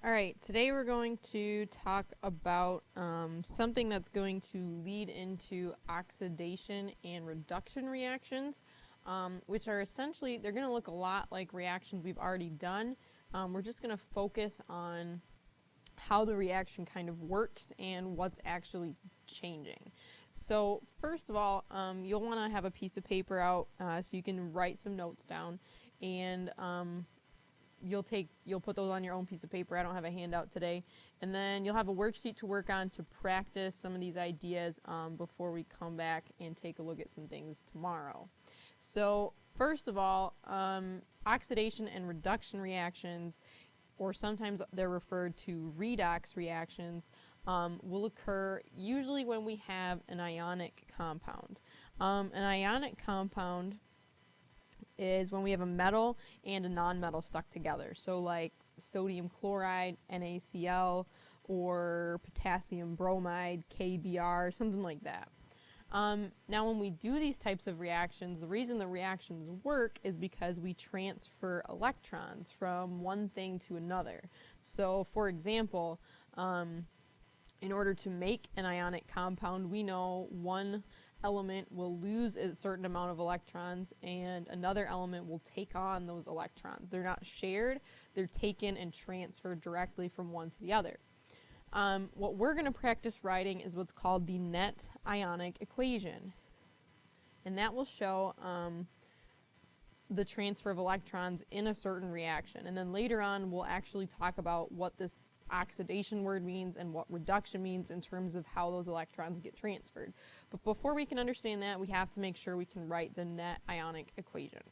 Alright, today we're going to talk about something that's going to lead into oxidation and reduction reactions, which are essentially, they're going to look a lot like reactions we've already done. We're just going to focus on how the reaction kind of works and what's actually changing. So first of all, you'll want to have a piece of paper out so you can write some notes down, and you'll put those on your own piece of paper. I don't have a handout today. And then you'll have a worksheet to work on to practice some of these ideas before we come back and take a look at some things tomorrow. So first of all, oxidation and reduction reactions, or sometimes they're referred to redox reactions, will occur usually when we have an ionic compound. An ionic compound is when we have a metal and a non-metal stuck together. So like sodium chloride, NaCl, or potassium bromide, KBr, something like that. Now when we do these types of reactions, the reason the reactions work is because we transfer electrons from one thing to another. So for example, in order to make an ionic compound, we know one element will lose a certain amount of electrons and another element will take on those electrons. They're not shared, they're taken and transferred directly from one to the other. What we're going to practice writing is what's called the net ionic equation, and that will show the transfer of electrons in a certain reaction. And then later on we'll actually talk about what this oxidation word means and what reduction means in terms of how those electrons get transferred. But before we can understand that, we have to make sure we can write the net ionic equation.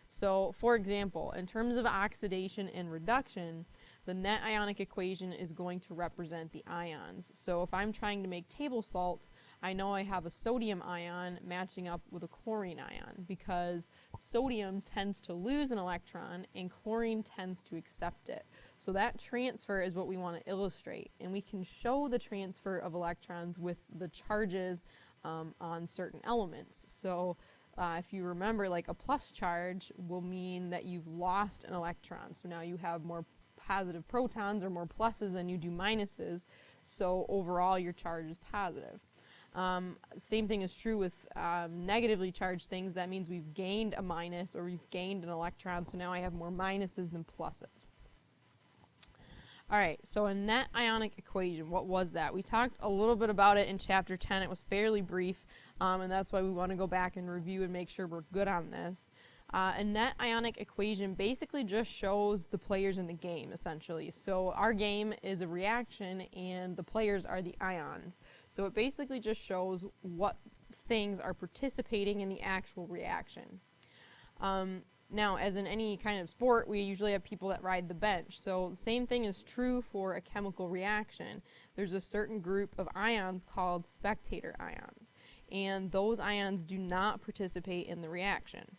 So for example, in terms of oxidation and reduction, the net ionic equation is going to represent the ions. So if I'm trying to make table salt, I know I have a sodium ion matching up with a chlorine ion, because sodium tends to lose an electron and chlorine tends to accept it. So that transfer is what we want to illustrate, and we can show the transfer of electrons with the charges on certain elements. So if you remember, like a plus charge will mean that you've lost an electron. So now you have more positive protons or more pluses than you do minuses, so overall your charge is positive. Same thing is true with negatively charged things. That means we've gained a minus or we've gained an electron, so now I have more minuses than pluses. Alright, so a net ionic equation, what was that? We talked a little bit about it in chapter 10. It was fairly brief, and that's why we want to go back and review and make sure we're good on this. A net ionic equation basically just shows the players in the game, essentially. So our game is a reaction and the players are the ions. So it basically just shows what things are participating in the actual reaction. Now, as in any kind of sport, we usually have people that ride the bench. So the same thing is true for a chemical reaction. There's a certain group of ions called spectator ions, and those ions do not participate in the reaction.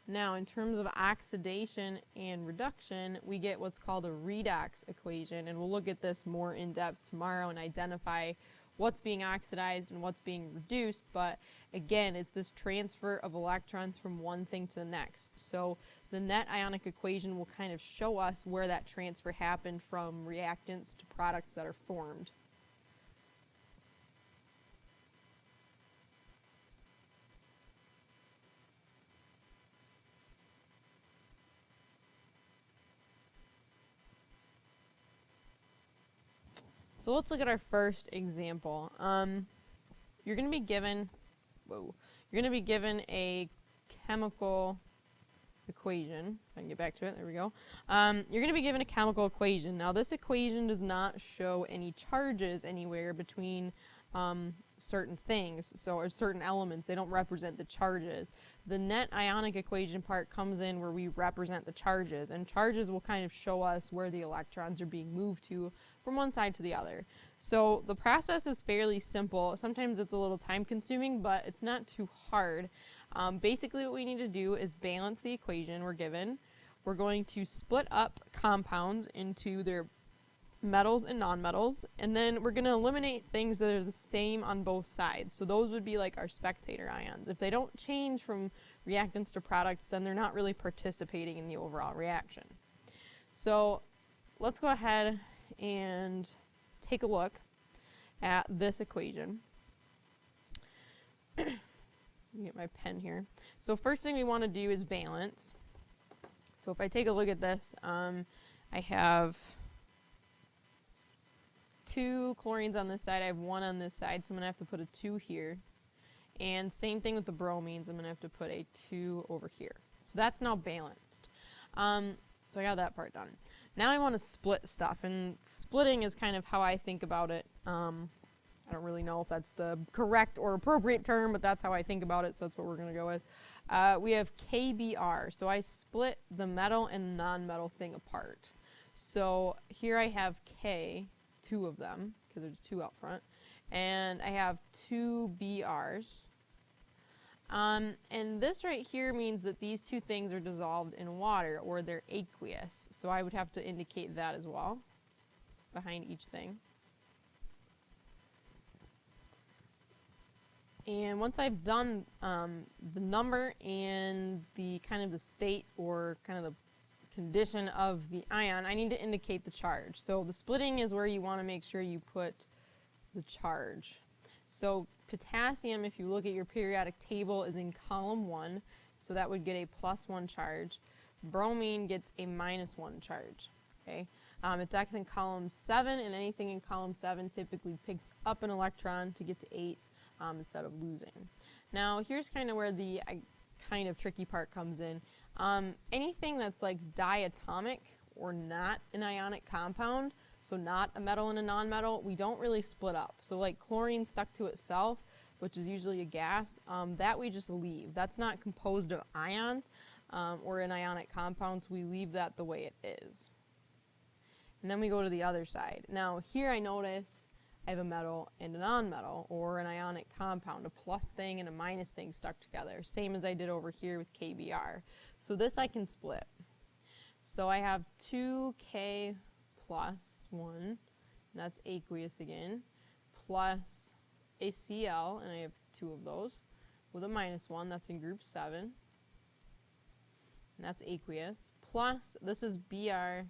Now, in terms of oxidation and reduction, we get what's called a redox equation, and we'll look at this more in depth tomorrow and identify what's being oxidized and what's being reduced. But again, it's this transfer of electrons from one thing to the next. So the net ionic equation will kind of show us where that transfer happened from reactants to products that are formed. So let's look at our first example. You're going to be given, a chemical equation. If I can get back to it, there we go. You're going to be given a chemical equation. Now this equation does not show any charges anywhere between certain things, or certain elements. They don't represent the charges. The net ionic equation part comes in where we represent the charges, and charges will kind of show us where the electrons are being moved to from one side to the other. So the process is fairly simple. Sometimes it's a little time consuming, but it's not too hard. Basically what we need to do is balance the equation we're given. We're going to split up compounds into their metals and nonmetals, and then we're going to eliminate things that are the same on both sides. So those would be like our spectator ions. If they don't change from reactants to products, then they're not really participating in the overall reaction. So let's go ahead and take a look at this equation. Let me get my pen here. So first thing we want to do is balance. So if I take a look at this, I have 2 chlorines on this side, I have 1 on this side, so I'm going to have to put a 2 here. And same thing with the bromines, I'm going to have to put a 2 over here. So that's now balanced. So I got that part done. Now I want to split stuff, and splitting is kind of how I think about it. I don't really know if that's the correct or appropriate term, but that's how I think about it, so that's what we're going to go with. We have KBr, so I split the metal and non-metal thing apart. So here I have K, 2 of them, because there's 2 out front, and I have 2 BRs. And this right here means that these 2 things are dissolved in water, or they're aqueous. So I would have to indicate that as well, behind each thing. And once I've done the number and the kind of the state or kind of the condition of the ion, I need to indicate the charge. So the splitting is where you want to make sure you put the charge. So potassium, if you look at your periodic table, is in column 1, so that would get a +1 charge. Bromine gets a -1 charge. Okay, it's in column 7, and anything in column 7 typically picks up an electron to get to 8 instead of losing. Now here's kind of where the kind of tricky part comes in. Anything that's like diatomic or not an ionic compound, so not a metal and a nonmetal, we don't really split up. So like chlorine stuck to itself, which is usually a gas, that we just leave. That's not composed of ions or an ionic compound, so we leave that the way it is. And then we go to the other side. Now here I notice I have a metal and a nonmetal, or an ionic compound, a plus thing and a minus thing stuck together, same as I did over here with KBr. So this I can split. So I have 2K plus 1, that's aqueous again, plus a Cl, and I have 2 of those, with a -1, that's in group 7, and that's aqueous, plus this is Br2,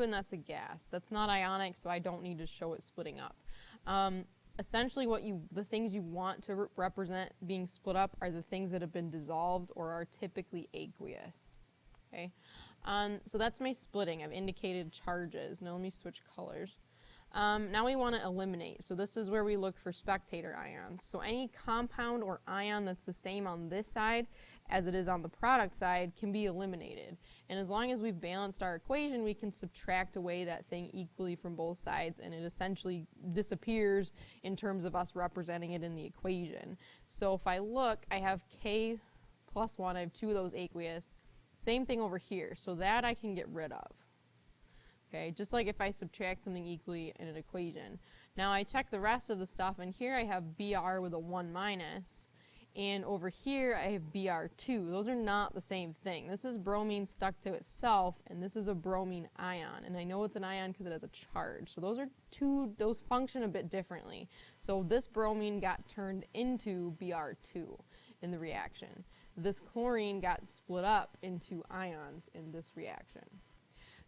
and that's a gas. That's not ionic, so I don't need to show it splitting up. Essentially the things you want to represent being split up are the things that have been dissolved or are typically aqueous. Okay, so that's my splitting. I've indicated charges. Now let me switch colors. Now we want to eliminate. So this is where we look for spectator ions. So any compound or ion that's the same on this side as it is on the product side can be eliminated. And as long as we've balanced our equation, we can subtract away that thing equally from both sides, and it essentially disappears in terms of us representing it in the equation. So if I look, I have K plus 1, I have 2 of those aqueous. Same thing over here, so that I can get rid of. Okay, just like if I subtract something equally in an equation. Now I check the rest of the stuff, and here I have Br with a 1-, and over here I have Br2. Those are not the same thing. This is bromine stuck to itself, and this is a bromine ion. And I know it's an ion because it has a charge. So those function a bit differently. So this bromine got turned into Br2 in the reaction. This chlorine got split up into ions in this reaction.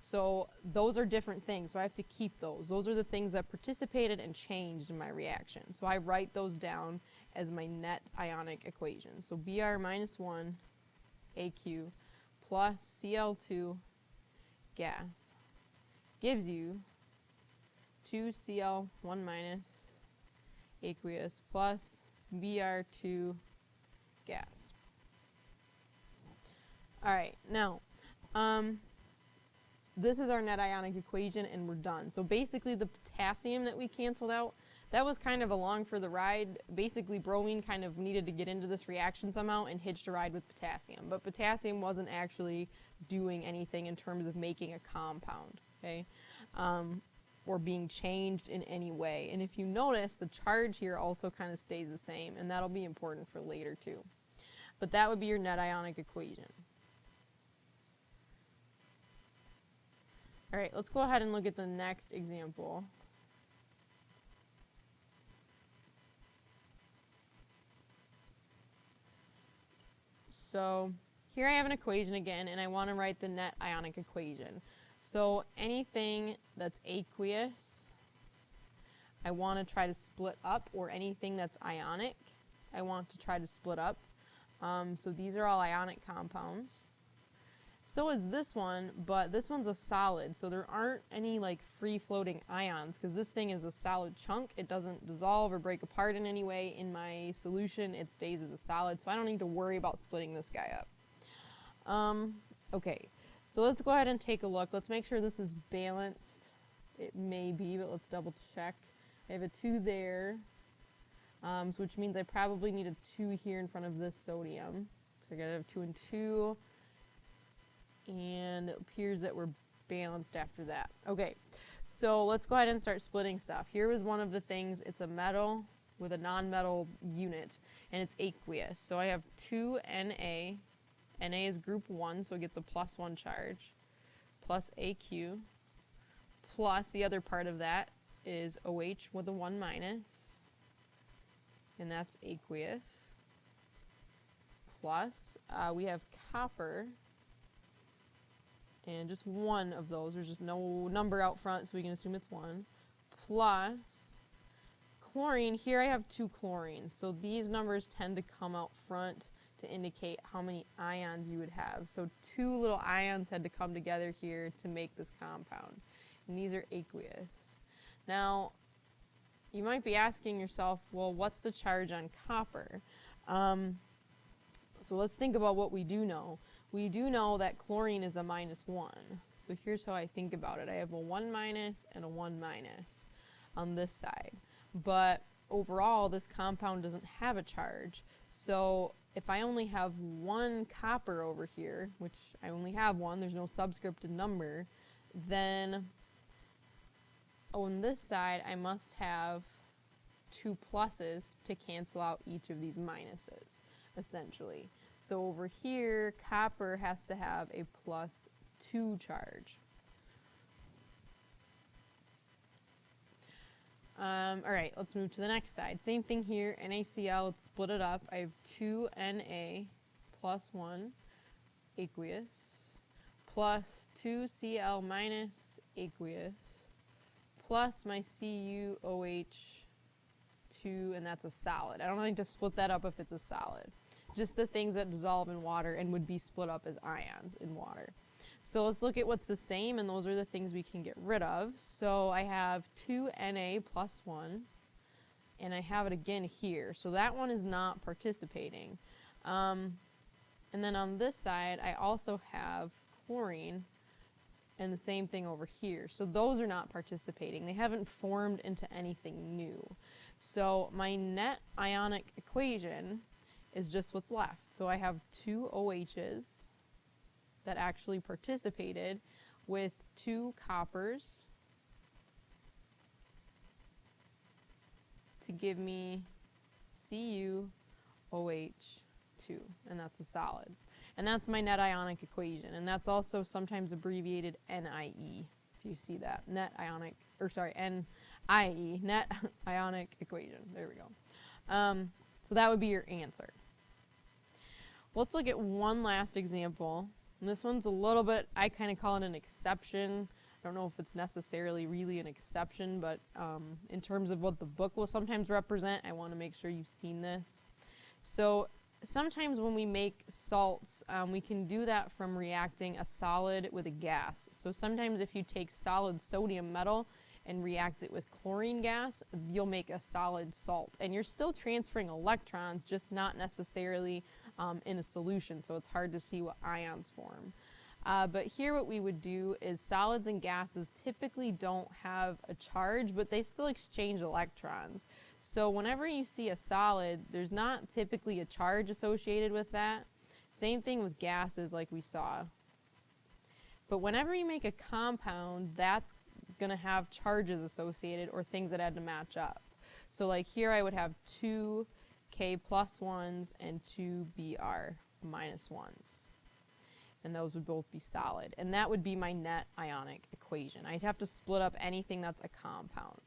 So those are different things, so I have to keep those. Those are the things that participated and changed in my reaction. So I write those down as my net ionic equation. So Br -1 AQ plus Cl2 gas gives you 2Cl1- aqueous plus Br2 gas. All right, now, this is our net ionic equation, and we're done. So basically the potassium that we canceled out, that was kind of along for the ride. Basically bromine kind of needed to get into this reaction somehow and hitched a ride with potassium. But potassium wasn't actually doing anything in terms of making a compound, okay? Or being changed in any way. And if you notice, the charge here also kind of stays the same, and that'll be important for later too. But that would be your net ionic equation. All right, let's go ahead and look at the next example. So here I have an equation again, and I want to write the net ionic equation. So anything that's aqueous, I want to try to split up, or anything that's ionic, I want to try to split up. So these are all ionic compounds. So is this one, but this one's a solid, so there aren't any like free-floating ions, because this thing is a solid chunk. It doesn't dissolve or break apart in any way. In my solution, it stays as a solid, so I don't need to worry about splitting this guy up. Okay, so let's go ahead and take a look. Let's make sure this is balanced. It may be, but let's double check. I have a 2 there, which means I probably need a 2 here in front of this sodium. So I gotta have 2 and 2. And it appears that we're balanced after that. Okay, so let's go ahead and start splitting stuff. Here was one of the things. It's a metal with a non-metal unit, and it's aqueous. So I have 2 Na. Na is group 1, so it gets a +1 charge, plus Aq, plus the other part of that is OH with a 1 minus, and that's aqueous, plus we have copper, and just one of those. There's just no number out front, so we can assume it's 1. Plus chlorine. Here I have 2 chlorines, so these numbers tend to come out front to indicate how many ions you would have. So 2 little ions had to come together here to make this compound, and these are aqueous. Now, you might be asking yourself, well, what's the charge on copper? So let's think about what we do know. We do know that chlorine is a -1. So here's how I think about it. I have a 1 minus and a 1 minus on this side. But overall, this compound doesn't have a charge. So if I only have 1 copper over here, which I only have 1, there's no subscripted number, then on this side, I must have 2 pluses to cancel out each of these minuses, essentially. So over here, copper has to have a +2 charge. All right, let's move to the next side. Same thing here, NaCl, let's split it up. I have 2 Na +1 aqueous, plus 2 Cl minus aqueous, plus my CuOH2, and that's a solid. I don't need to split that up if it's a solid. Just the things that dissolve in water and would be split up as ions in water. So let's look at what's the same, and those are the things we can get rid of. So I have 2 Na +1, and I have it again here. So that one is not participating. And then on this side, I also have chlorine, and the same thing over here. So those are not participating. They haven't formed into anything new. So my net ionic equation is just what's left. So I have 2 OHs that actually participated with 2 coppers to give me CuOH2, and that's a solid. And that's my net ionic equation, and that's also sometimes abbreviated NIE, if you see that. NIE, net ionic equation. There we go. So that would be your answer. Let's look at one last example. And this one's a little bit, I kind of call it an exception. I don't know if it's necessarily really an exception, but in terms of what the book will sometimes represent, I want to make sure you've seen this. So sometimes when we make salts, we can do that from reacting a solid with a gas. So sometimes if you take solid sodium metal and react it with chlorine gas, you'll make a solid salt. And you're still transferring electrons, just not necessarily in a solution, so it's hard to see what ions form. But here what we would do is solids and gases typically don't have a charge, but they still exchange electrons. So whenever you see a solid, there's not typically a charge associated with that. Same thing with gases like we saw. But whenever you make a compound, that's going to have charges associated or things that had to match up. So like here I would have 2 K +1s and 2 Br -1s. and those would both be solid. And that would be my net ionic equation. I'd have to split up anything that's a compound.